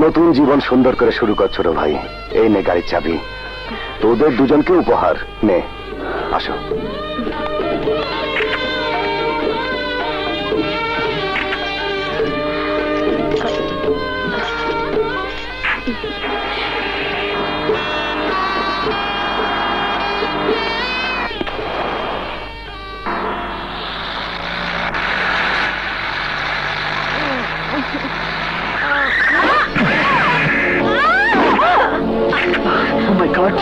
নতুন জীবন সুন্দর করে শুরু কর ছোট ভাই। এই নে গাড়ির চাবি, তোদের দুজনকে উপহার নে। আসো। Oh my God!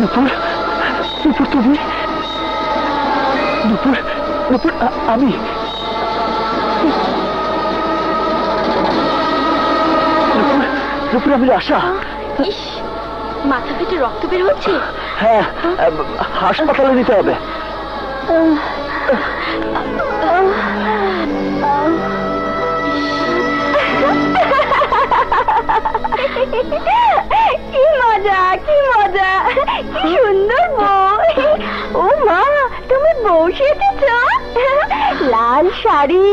নুপুর, নুপুর তুমি? নুপুর, নুপুর আমি। নুপুর, নুপুর আমি আশা। ইস, মাথা ফেটে রক্ত বের হচ্ছে। হ্যাঁ, হাসপাতালে নিতে হবে। কি মজা, কি মজা, কি সুন্দর বউ। ও মা, তুমি বউ সেজেছ? লাল শাড়ি,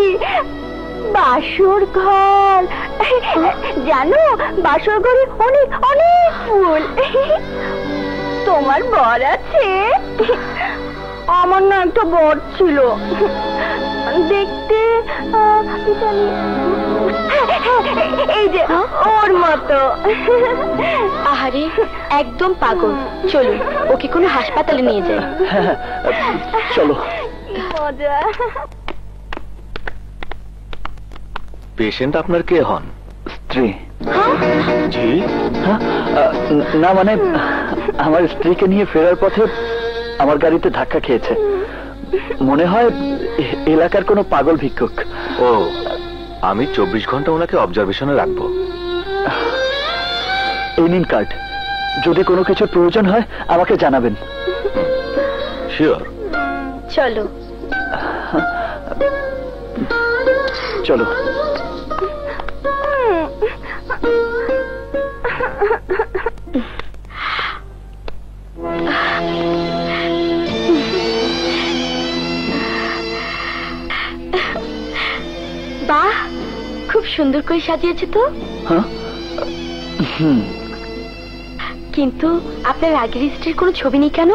বাসর ঘর। জানো, বাসর ঘরে অনেক অনেক ফুল। তোমার বর আছে? আমার না একটা বর ছিল, দেখতে এই যে ওর মতো। আহারে, একদম পাগল। চলুন ওকে কোনো হাসপাতালে নিয়ে যাই। চলো। মজা। পেশেন্ট আপনার কে হন? স্ত্রী। জি? না মানে আমার স্ত্রীকে নিয়ে ফেরার পথে আমার গাড়িতে ধাক্কা খেয়েছে। মনে হয় এলাকার কোনো পাগল ভিক্ষুক। ও, আমি 24 ঘন্টা ওনাকে অবজারভেশনে রাখবো। এই নিন কার্ড, যদি কোনো কিছুর প্রয়োজন হয় আমাকে জানাবেন। শিওর। চলো চলো। বাহ, খুব সুন্দর করে সাজিয়েছে তো। কিন্তু আপনার আগের স্ত্রীর কোনো ছবি নেই কেন?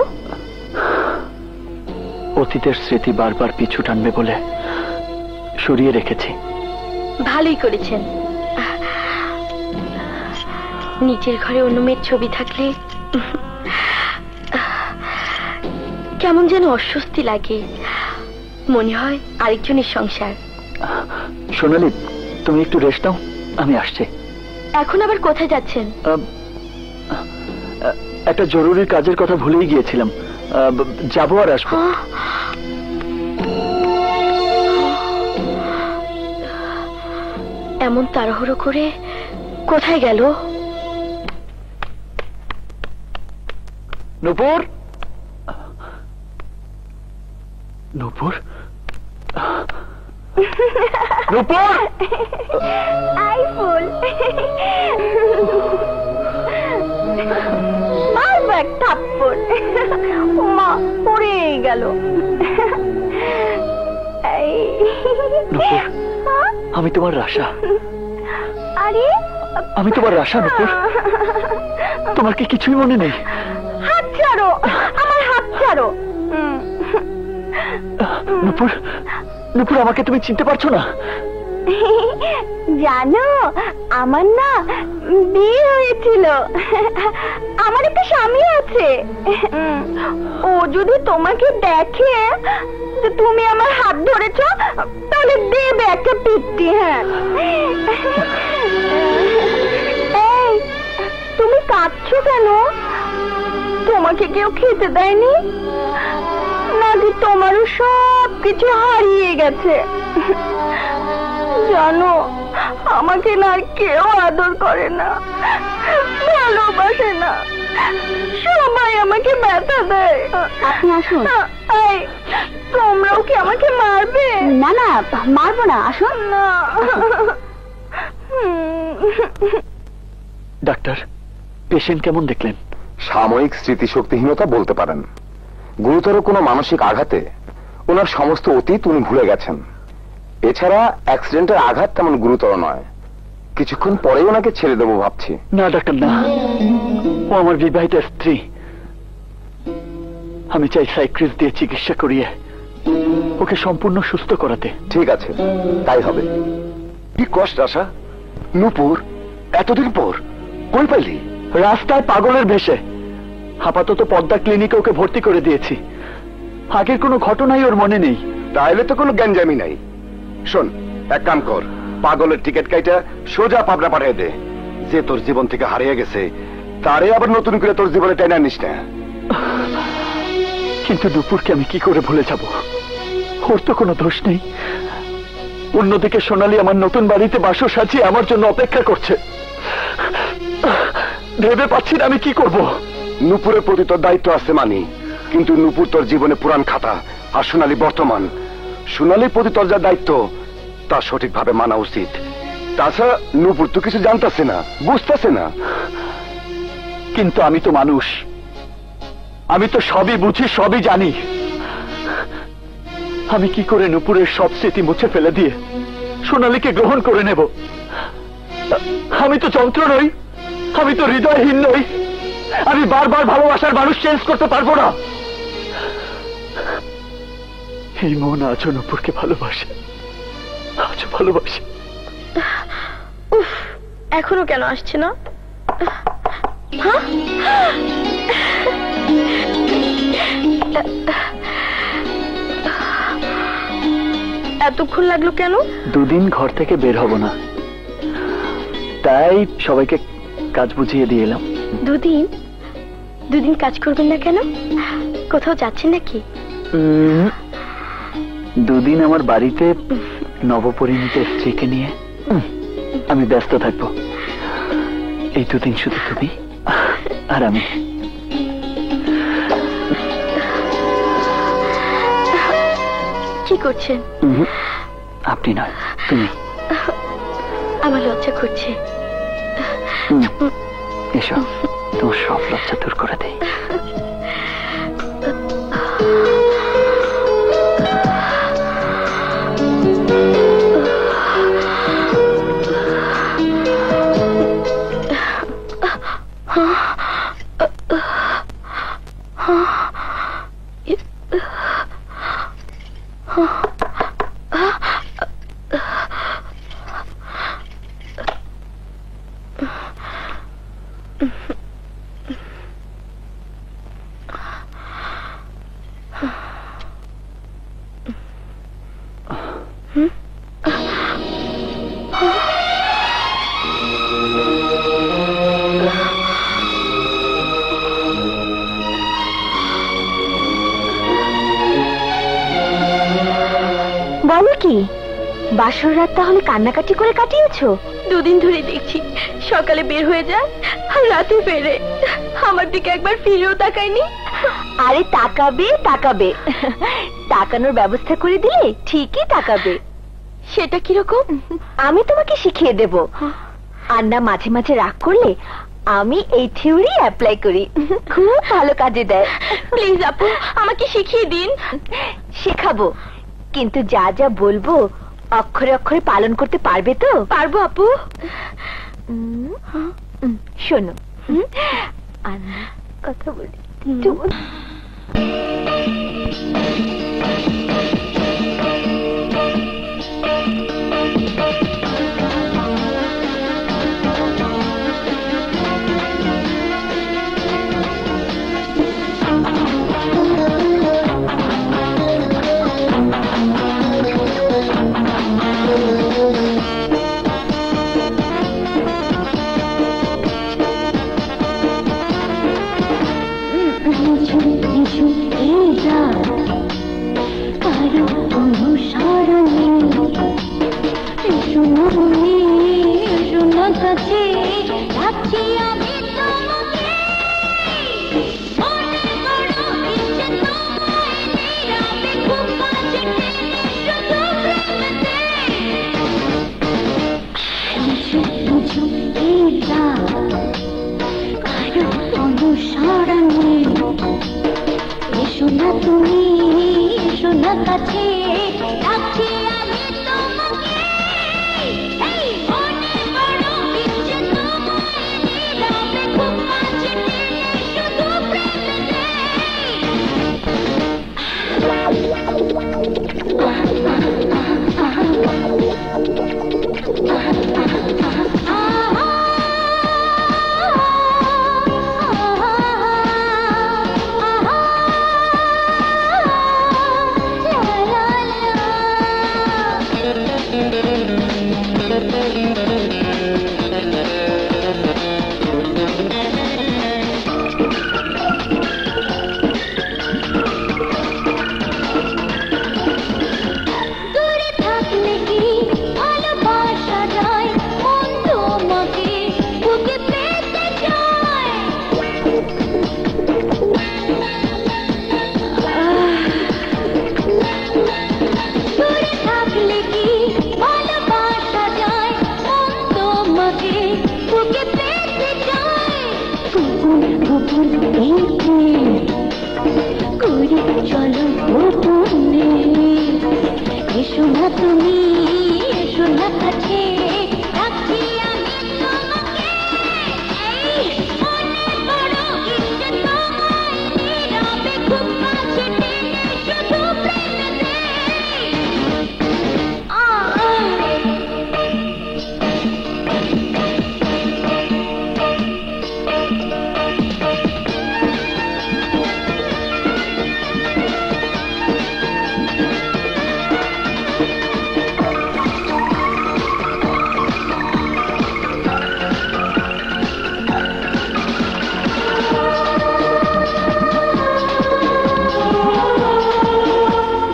অতীতের স্মৃতি বারবার পিছু টানবে বলে সরিয়ে রেখেছি। ভালোই করেছেন। নিচের ঘরে অন্য মেয়ের ছবি থাকলে কেমন যেন অস্বস্তি লাগে, মনে হয় আরেকজনের সংসার। সোনালি, তুমি একটু রেস্ট নাও, আমি আসছি। এখন আবার কোথায় যাচ্ছেন? একটা জরুরি কাজের কথা ভুলেই গিয়েছিলাম, যাবো আর আসবো। এমন তাড়াহুড়ো করে কোথায় গেল? নূপুর, নূপুর, নূপুর। আই ফুল। মারবো এক থাপ্পড়। মা পড়ে গেল। নূপুর, আমি তোমার রাশা। আরে, আমি তোমার রাশা নূপুর। তোমার কি কিছুই মনে নেই? হাত ছাড়ো, আমার হাত ছাড়ো। নূপুর, নূপুর, আমাকে তুমি চিনতে পারছো না? জানো, আমার না বিয়ে হয়েছিল, আমার একটা স্বামী আছে। ও যদি তোমাকে দেখে যে তুমি আমার হাত ধরেছো, তাহলে দেবে একটা পিট্টি। হ্যাঁ, এই, তুমি কাঁদছো কেন? তোমাকে কেউ খেতে দেয়নি নাকি তোমারও সব কিছু হারিয়ে গেছে? জানো, আমাকে না কেউ আদর করে না, ভালোবাসে না, সবাই আমাকে ব্যথা দেয়। আপনি আসুন। তোমরাও কি আমাকে মারবে? না না, মারবো না, আসুন না। ডাক্তার, পেশেন্ট কেমন দেখলেন? সাময়িক স্মৃতিশক্তিহীনতা বলতে পারেন। গুরুতর কোনো মানসিক আঘাতে ওনার সমস্ত অতীত উনি ভুলে গেছেন। এছাড়া অ্যাক্সিডেন্টের আঘাত তেমন গুরুতর নয়। কিছুক্ষণ পরেই ওনাকে ছেড়ে দেবো ভাবছি। না ডাক্তার না, ও আমার বিবাহিত স্ত্রী। আমি চাই সাইক্রিস্ট দিয়ে চিকিৎসা করিয়ে ওকে সম্পূর্ণ সুস্থ করাতে। ঠিক আছে, তাই হবে। কি কষ্ট আশা, নূপুর এতদিন পর কই পাইলি? রাস্তায় পাগলের ভেসে। আপাতত পদ্মা ক্লিনিকে ওকে ভর্তি করে দিয়েছি। আগের কোনো ঘটনাই ওর মনে নেই। তাইলে তো কোনো গ্যাঞ্জামি নাই। শোন, এক কাম কর, পাগলের টিকিট কাইটা সোজা পাবনা পাঠিয়ে দে। যে তোর জীবন থেকে হারিয়ে গেছে তারে আবার নতুন করে তোর জীবনে টেনে নিস না। কিন্তু দুপুরকে আমি কি করে ভুলে যাব? ওর তো কোনো দোষ নেই। অন্যদিকে সোনালী আমার নতুন বাড়িতে বাসর সাজিয়ে আমার জন্য অপেক্ষা করছে। ভেবে পাচ্ছি না আমি কি করব। নূপুরের প্রতি তোর দায়িত্ব আছে মানি, কিন্তু নূপুর তোর জীবনে পুরান খাতা আর সোনালী বর্তমান। সোনালীর প্রতি তোর যা দায়িত্ব তা সঠিকভাবে মানা উচিত। তাছাড়া নূপুর তো কিছু জানতেছে না, বুঝতেছে না। কিন্তু আমি তো মানুষ, আমি তো সবই বুঝি, সবই জানি। আমি কি করে নূপুরের সব স্মৃতি মুছে ফেলে দিয়ে সোনালীকে গ্রহণ করে নেব? আমি তো যন্ত্র নই, আমি তো হৃদয়হীন নই। আমি বারবার ভালোবাসার মানুষ চেঞ্জ করতে পারবো না। এই মন আজও নূপুরকে ভালোবাসে, আজও ভালোবাসে। উফ, এখনো কেন আসছে না? এতক্ষণ লাগলো কেন? দুদিন ঘর থেকে বের হব না, তাই সবাইকে কাজ বুঝিয়ে দিয়ে এলাম। দুদিন? দুদিন কাজ করবেন না কেন? কোথাও যাচ্ছেন নাকি? দুদিন আমার বাড়িতে নবপরিণীত স্ত্রীকে নিয়ে আমি ব্যস্ত থাকবো। এই দুদিন শুধু তুমি আর আমি। কি করছেন? আপনি নয়, তুমি। আমার লজ্জা করছে। এসো, তোমার সব লজ্জা দূর করে দেই। বলো কি, বাসর রাত তাহলে কান্নাকাটি করে কাটিয়েছো? দুদিন ধরে দেখছি সকালে বের হয়ে যায় আর রাতে ফেরে। আমার দিকে একবার ফিরেও তাকায়নি। আরে তাকাবে তাকাবে, তাকানোর ব্যবস্থা করে দিলে ঠিকই তাকাবে। সেটা কিরকম? আমি তোমাকে শিখিয়ে দেব। আর না মাঝে মাঝে রাগ করলে আমি এই থিওরি অ্যাপ্লাই করি, খুব ভালো কাজে দেয়। প্লিজ আপু, আমাকে শিখিয়ে দিন। শেখাবো, কিন্তু যা যা বলবো অক্ষরে অক্ষরে পালন করতে পারবে তো? পারবো আপু। শোনো, কথা বলি। সোনা কাছে রাখছি আমি তোমাকে এই মনে বড় ইচ্ছে তোমায় নীরবে খুব কাছে টেনে শুধু প্রেম দূরে থাকলে কি ভালোবাসা যায় মন তোমাকে বুকে পেতে চায় দূরে থাকলে কি ভালোবাসা যায় মন তোমাকে বুকে পেতে চায় গোপন গোপন এই প্রেম করে চলো গোপনে এসো না তুমি এসো না কাছে রাখছি আমি তোমাকে এই মনে বড় ইচ্ছে তোমায় নীরবে খুব কাছে টেনে শুধু প্রেম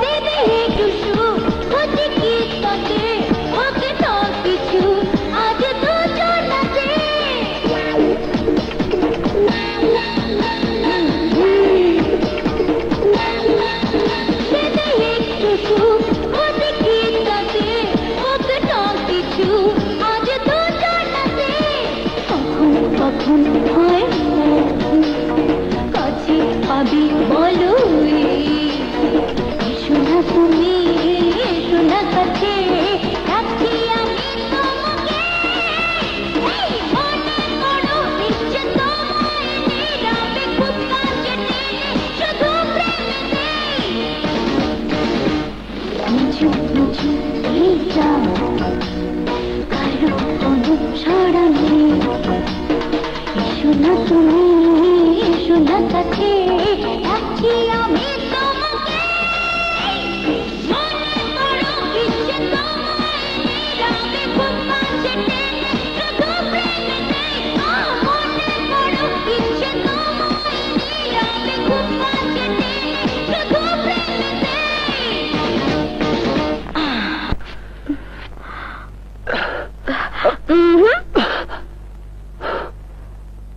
দিদি একটু সুখ হতে কি তাতে ওকে না কিছু আজ দুজনাতে দিদি একটু সুখ হতে কি তাতে ওকে না কিছু আজ দুজনাতে কখন কখন হয় কাছে পাবি বলো এসো না তুমি এসো না কাছে রাখছি আমি তোমাকে এই মনে বড় ইচ্ছে তোমায় নীরবে খুব কাছে টেনে শুধু প্রেম নিচু নিচু এই যাও কারো কোনো সাড়া নেই এসো না তুমি এসো না কাছে রাখছি আমি তোমাকে মনে বড় ইচ্ছে তোমায় নীরবে খুব কাছে টেনে শুধু প্রেম মনে বড় ইচ্ছে তোমায় নীরবে খুব কাছে টেনে শুধু প্রেম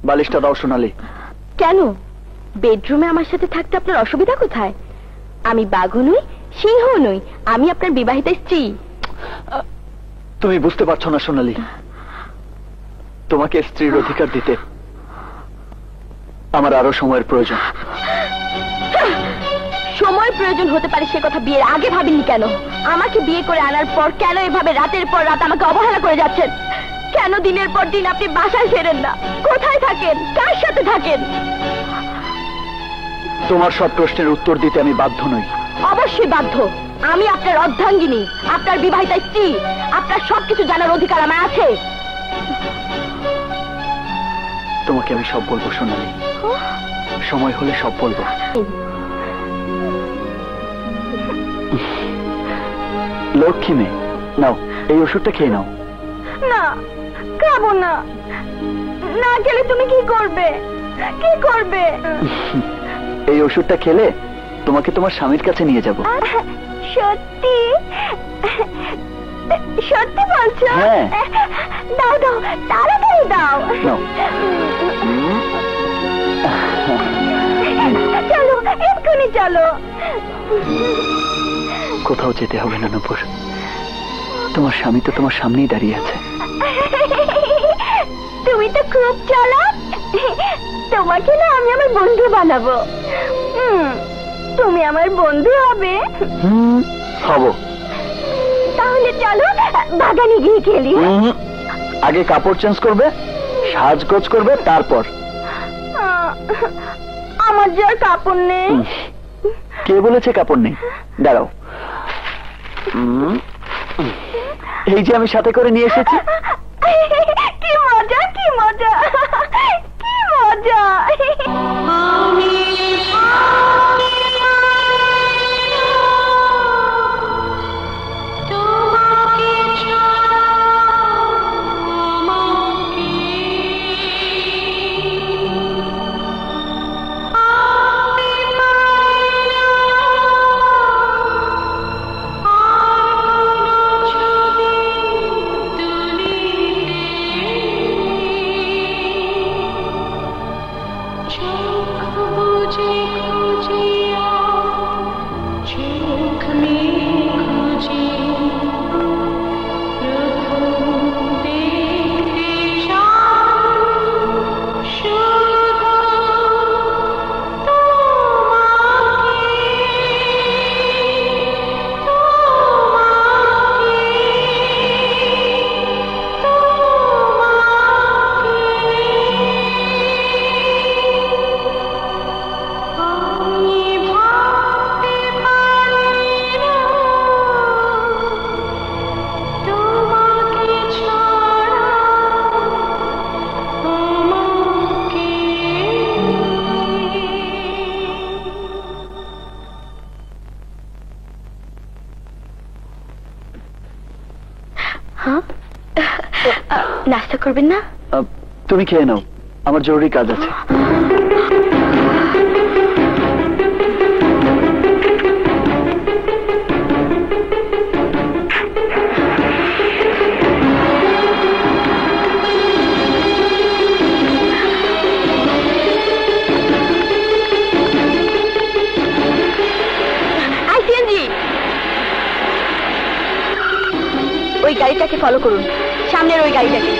বালিশটা দাও সোনালি। কেন বেডরুমে আমার সাথে থাকতে আপনার অসুবিধা কোথায়? আমি বাঘও নই সিংহও নই, আমি আপনার বিবাহিত স্ত্রী। তুমি বুঝতে পারছো না সোনালি, তোমাকে স্ত্রীর অধিকার দিতে আমার আরো সময়ের প্রয়োজন। সময় প্রয়োজন হতে পারে সে কথা বিয়ের আগে ভাবিনি কেন? আমাকে বিয়ে করে আনার পর কেন এভাবে রাতের পর রাত আমাকে অবহেলা করে যাচ্ছেন? কেন দিনের পর দিন আপনি বাসায় ফেরেন না? কোথায় থাকেন? কার সাথে থাকেন? তোমার সব প্রশ্নের উত্তর দিতে আমি বাধ্য নই। অবশ্যই বাধ্য। আমি আপনার অর্ধাঙ্গিনী, আপনার বিবাহিতা স্ত্রী। আপনার সবকিছু জানার অধিকার আমার আছে। তোমাকে আমি সব বলবো সোনালি, সময় হলে সব বলবো। লক্ষ্মী মেয়ে, নাও এই ওষুধটা খেয়ে নাও। না, খাবো না। না খেলে তুমি কি করবে? কি করবে? এই ওষুধটা খেলে তোমাকে তোমার স্বামীর কাছে নিয়ে যাব। সত্যি? সত্যি বলছো? হ্যাঁ। দাও দাও, তাড়াতাড়ি দাও। নাও। চলো, এক্ষুনি চলো। কোথাও যেতে হবে না নূপুর, তোমার স্বামী তো তোমার সামনেই দাঁড়িয়ে আছে। তুমি তো খুব চালাক। তোমাকে না আমি আমার বন্ধু বানাবো। তুমি আমার বন্ধু হবে? হব। তাহলে চলো বাগানে গিয়ে খেলি। আগে কাপড় চেঞ্জ করবে, সাজগোজ করবে, তারপর। আমার যে আর কাপড় নেই। কে বলেছে কাপড় নেই? দাঁড়াও, এই যে আমি সাথে করে নিয়ে এসেছি। কি মজা, কি মজা, কি মজা। নাস্তা করবেন না? তুমি খেয়ে নাও, আমার জরুরি কাজ আছে। ওই গাড়িটাকে ফলো করুন, সামনের ওই গাড়িটাকে।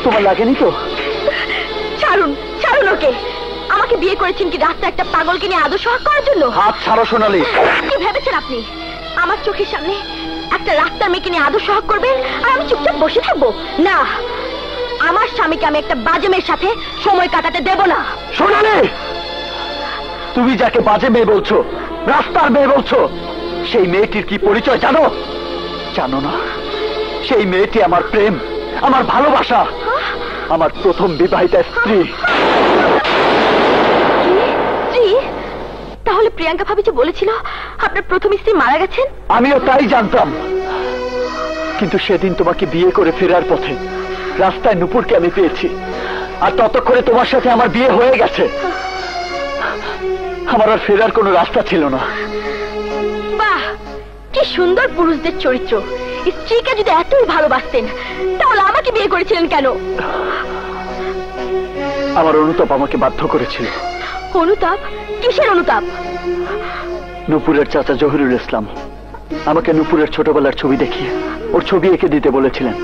তোমার লাগেনি তো? ছাড়ুন, ছাড়ুন ওকে। আমাকে বিয়ে করেছেন কি রাস্তা একটা পাগলকে নিয়ে আদর সোহাগ করার জন্য? হাত ছাড়ো সোনালি। কি ভেবেছেন আপনি আমার চোখের সামনে একটা রাস্তার মেয়েকে নিয়ে আদর সোহাগ করবেন আর আমি চুপচাপ বসে থাকবো? না, আমার স্বামীকে আমি একটা বাজে মেয়ের সাথে সময় কাটাতে দেব না। সোনালি, তুমি যাকে বাজে মেয়ে বলছো, রাস্তার মেয়ে বলছো, সেই মেয়েটির কি পরিচয় জানো? জানো না? সেই মেয়েটি আমার প্রেম, আমার ভালোবাসা, আমার প্রথম বিবাহিতা স্ত্রী। স্ত্রী? তাহলে প্রিয়াঙ্কা ভাবি যে বলেছিল আপনার প্রথম স্ত্রী মারা গেছেন? আমিও তাই জানতাম, কিন্তু সেদিন তোমাকে বিয়ে করে ফেরার পথে রাস্তায় নুপুরকে আমি পেয়েছি, আর ততক্ষণে তোমার সাথে আমার বিয়ে হয়ে গেছে। আমার আর ফেরার কোনো রাস্তা ছিল না। বাহ, কি সুন্দর পুরুষদের চরিত্র। স্ত্রীকে যদি এতই ভালোবাসতেন তাহলে আমাকে বিয়ে করেছিলেন কেন? আমার অনুতাপ আমাকে বাধ্য করেছিল। অনুতাপ? কিসের অনুতাপ? নুপুরের চাচা জহিরুল ইসলাম আমাকে নুপুরের ছোটবেলার ছবি দেখিয়ে ওর ছবি এঁকে দিতে বলেছিলেন।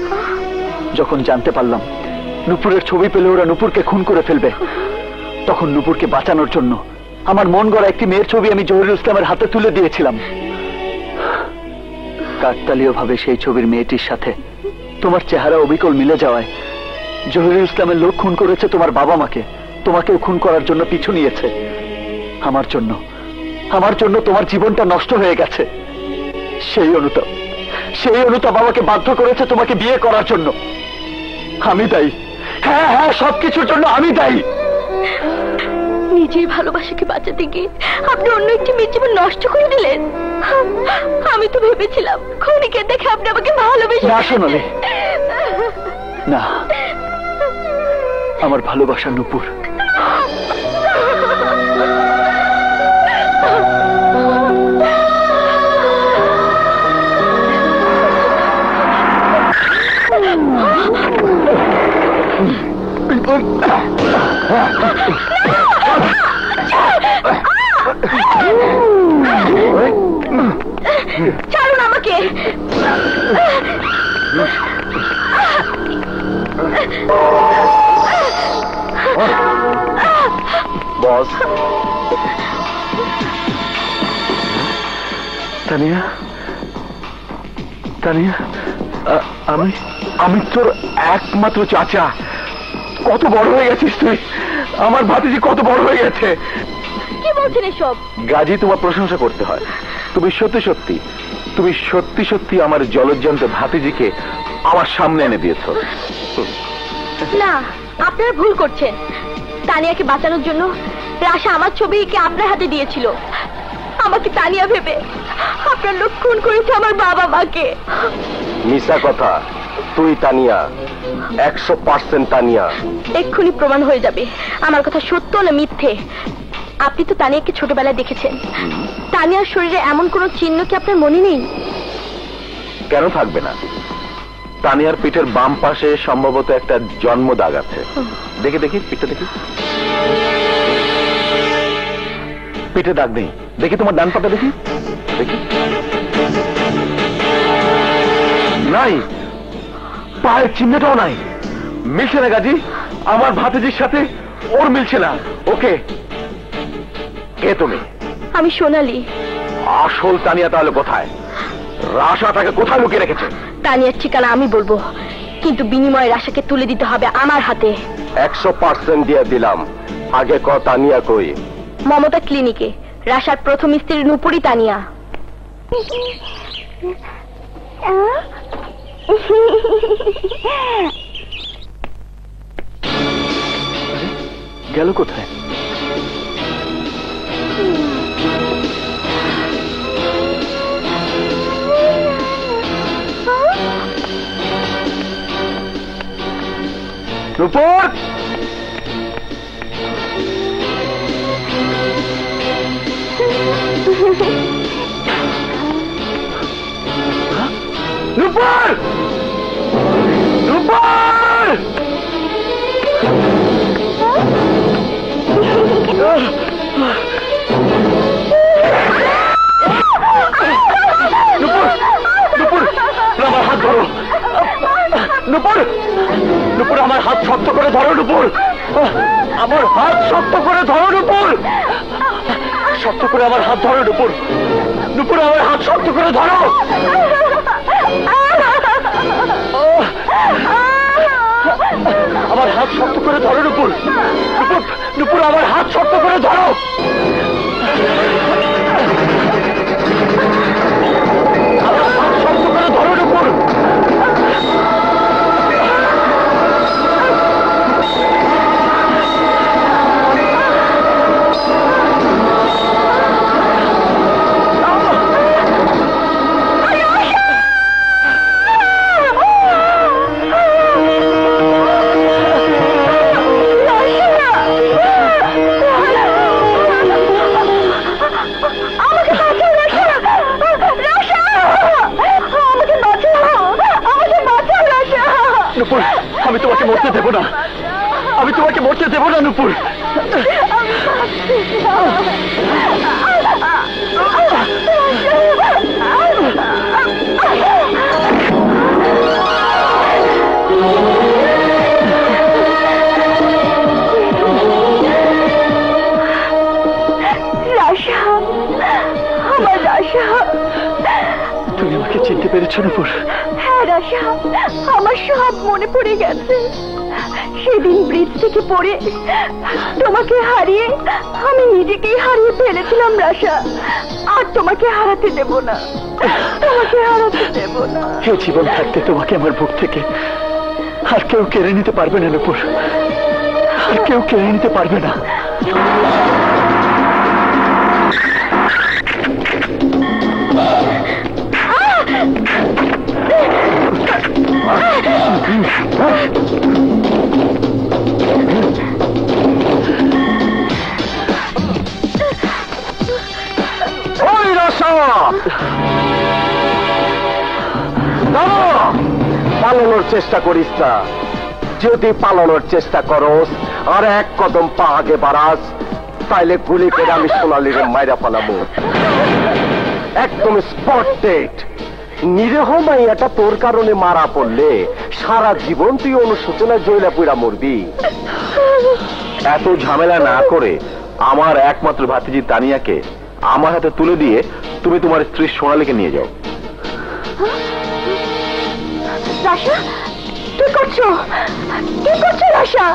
যখন জানতে পারলাম নুপুরের ছবি পেলে ওরা নুপুরকে খুন করে ফেলবে, তখন নুপুরকে বাঁচানোর জন্য আমার মন গড়া একটি মেয়ের ছবি আমি জহিরুল ইসলামের হাতে তুলে দিয়েছিলাম। কাকতালীয় ভাবে সেই ছবির মেয়েটির সাথে তোমার চেহারা অবিকল মিলে যাওয়ায় জহিরুল ইসলামের লোক খুন করেছে তোমার বাবা মাকে, তোমাকেও খুন করার জন্য পিছু নিয়েছে। আমার জন্য তোমার জীবনটা নষ্ট হয়ে গেছে। সেই অনুতাপ আমাকে বাধ্য করেছে তোমাকে বিয়ে করার জন্য। আমি দায়ী, হ্যাঁ হ্যাঁ, সবকিছুর জন্য আমি দায়ী। নিজের ভালোবাসাকে বাঁচাতে গিয়ে আপনি অন্য একটি মেয়ের জীবন নষ্ট করে দিলেন। আমি তো ভেবেছিলাম ক্ষণিকের দেখে আপনি আমাকে ভালোবেসে। না সোনালি, না, আমার ভালোবাসা নূপুর। ছাড়ুন আমাকে। বস, তানিয়া, তানিয়া, আমি আমি তোর একমাত্র চাচা। কত বড় হয়ে গেছিস তুই, আমার ভাতিজি কত বড় হয়ে গেছে। কি বলছেন এসব? গাজী, তোমার প্রশংসা করতে হয়। তুমি সত্যি সত্যি, তুমি সত্যি সত্যি আমার জলজ্জান্ত ভাতিজিকে আমার সামনে এনে দিয়েছ। না, আপনারা ভুল করছেন। তানিয়াকে বাঁচানোর জন্য রাশা আমার ছবিকে আপনার হাতে দিয়েছিল। আমাকে তানিয়া ভেবে আপনার লোক খুন করেছে আমার বাবা মাকে। মিশা কথা। তুই তানিয়া, 100% তানিয়া। এক্ষুনি প্রমাণ হয়ে যাবে আমার কথা সত্য না মিথ্যে। আপনি তো তানিয়াকে ছোটবেলায় দেখেছেন। তানিয়ার শরীরে এমন কোন চিহ্ন কি আপনার মনে নেই? কেন থাকবে না? তানিয়ার পিঠের বাম পাশে সম্ভবত একটা জন্ম দাগ আছে। দেখি দেখি পিঠটা দেখি। পিঠে দাগ নেই। দেখি তোমার ডান পাটা দেখি, দেখি। নাই, পায়ের চিহ্নটাও নাই। মিলছে না গাজী, আমার ভাতিজির সাথে ওর মিলছে না। ওকে, কে তুমি? আমি সোনালি। আসল তানিয়া তাহলে কোথায়? রাশা তাকে কোথায় লুকিয়ে রেখেছে? তানিয়ার ঠিকানা আমি বলবো, কিন্তু বিনিময়ে রাশাকে তুলে দিতে হবে আমার হাতে। 100% দিয়ে দিলাম। আগে ক তানিয়া কই? মমতা ক্লিনিকে। রাশার প্রথম স্ত্রী নূপুরি তানিয়া। গেল কোথায়? নূপুর, নূপুর, নূপুর! নূপুর, আমার হাত ধরো। নূপুর, নূপুর, আমার হাত শক্ত করে ধরো। নূপুর, আমার হাত শক্ত করে ধরো। নূপুর, শক্ত করে আমার হাত ধরো। নূপুর, নূপুর, আমার হাত শক্ত করে ধরো। আমার হাত শক্ত করে ধরো। নূপুর, নূপুর, নূপুর, আমার হাত শক্ত করে ধরো। আমার হাত শক্ত করে ধরো। নূপুর, নূপুর, আমি তোমাকে মরতে দেব না। আমি তোমাকে মরতে দেব না। নূপুর, রাশা, আমার রাশা। তুমি আমাকে চিনতে পেরেছো নূপুর? হ্যাঁ রাশা, আমার সব মনে পড়ে গেছে। সেদিন ব্রিজ থেকে পড়ে তোমাকে হারিয়ে আমি নিজেকেই হারিয়ে ফেলেছিলাম রাশা। আর তোমাকে হারাতে দেব না, তোমাকে হারাতে দেব না। এই জীবন থাকতে তোমাকে আমার বুক থেকে আর কেউ কেড়ে নিতে পারবে না নূপুর, আর কেউ কেড়ে নিতে পারবে না। ওই রসা পালানোর চেষ্টা করিস না। যদি পালানোর চেষ্টা করস আর এক কদম পা আগে বাড়াস, তাইলে গুলি করে আমি সোনালীর মাইরা পালাবো। একদম স্পট ডেট। নিরীহ মাইয়াটা তোর কারণে মারা পড়লে সারা জীবন তুই অনুশোচনায় জয়লা পুরা মরবি। এত ঝামেলা না করে আমার একমাত্র ভাতিজি তানিয়াকে আমার হাতে তুলে দিয়ে তুমি তোমার স্ত্রী সোনালীকে নিয়ে যাও। রাশা, কি করছো? কি করছো রাশা?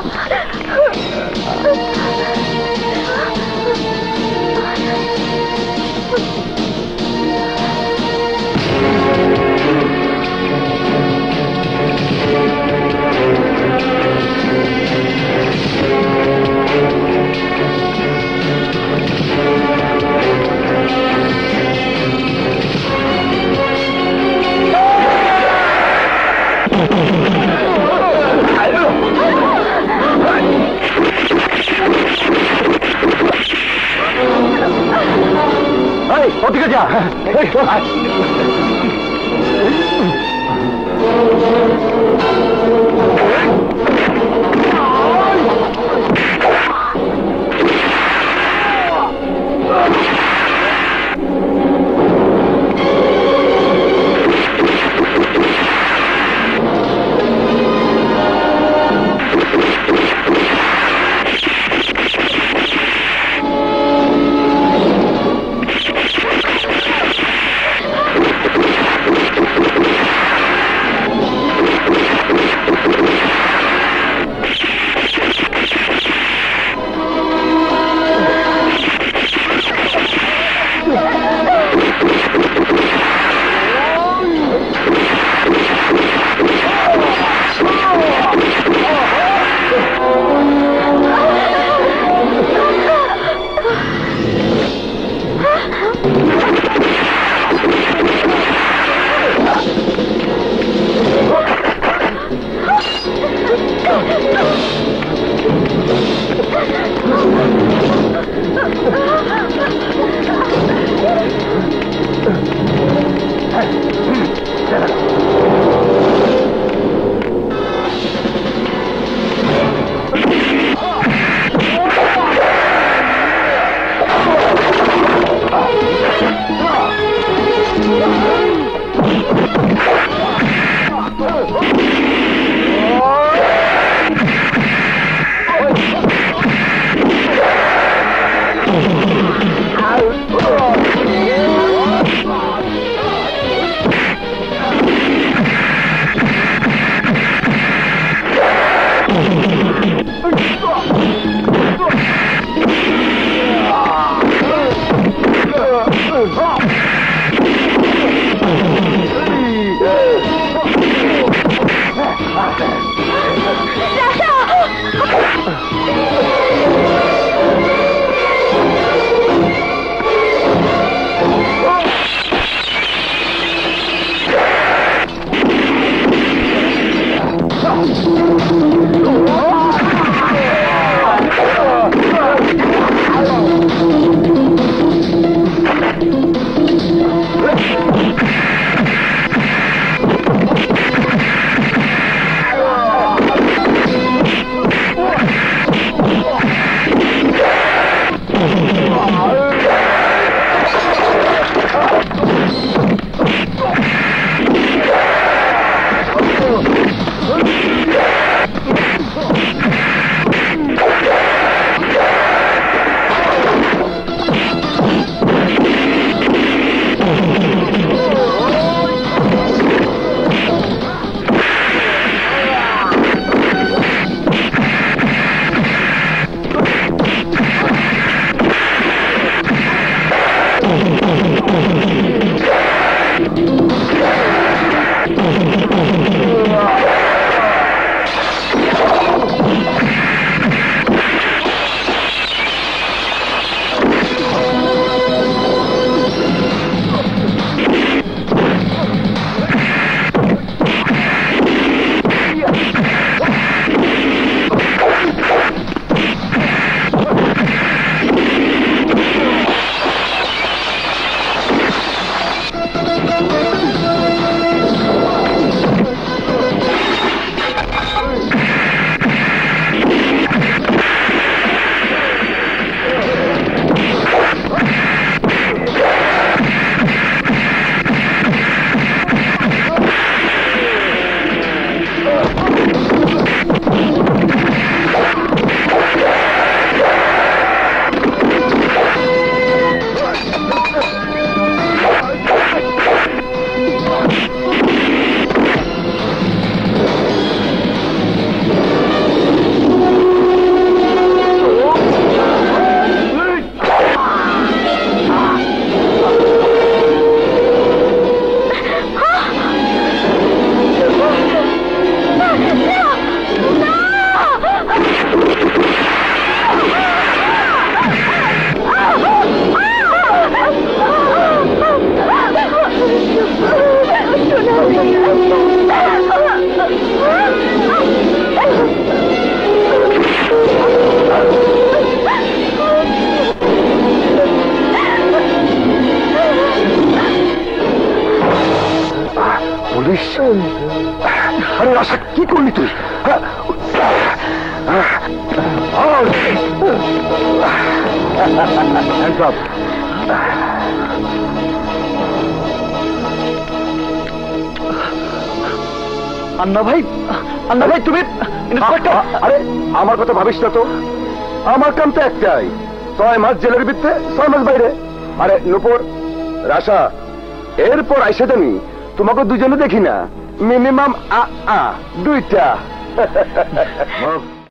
ওদিকে যা। আশা কি করলি তুই? হ্যাঁ? Hands up. আন্না ভাই তুমি ইন্সপেক্টর। আরে আমার কথা ভাবিস না তো, আমার কাম তো একটাই, 6 মাস জেলের ভিতরে 6 মাস বাইরে। আরে নূপুর, রাশা, এরপর আইসে তুমি তোমাকে দুজনে দেখি না, মিনিমাম 2টা।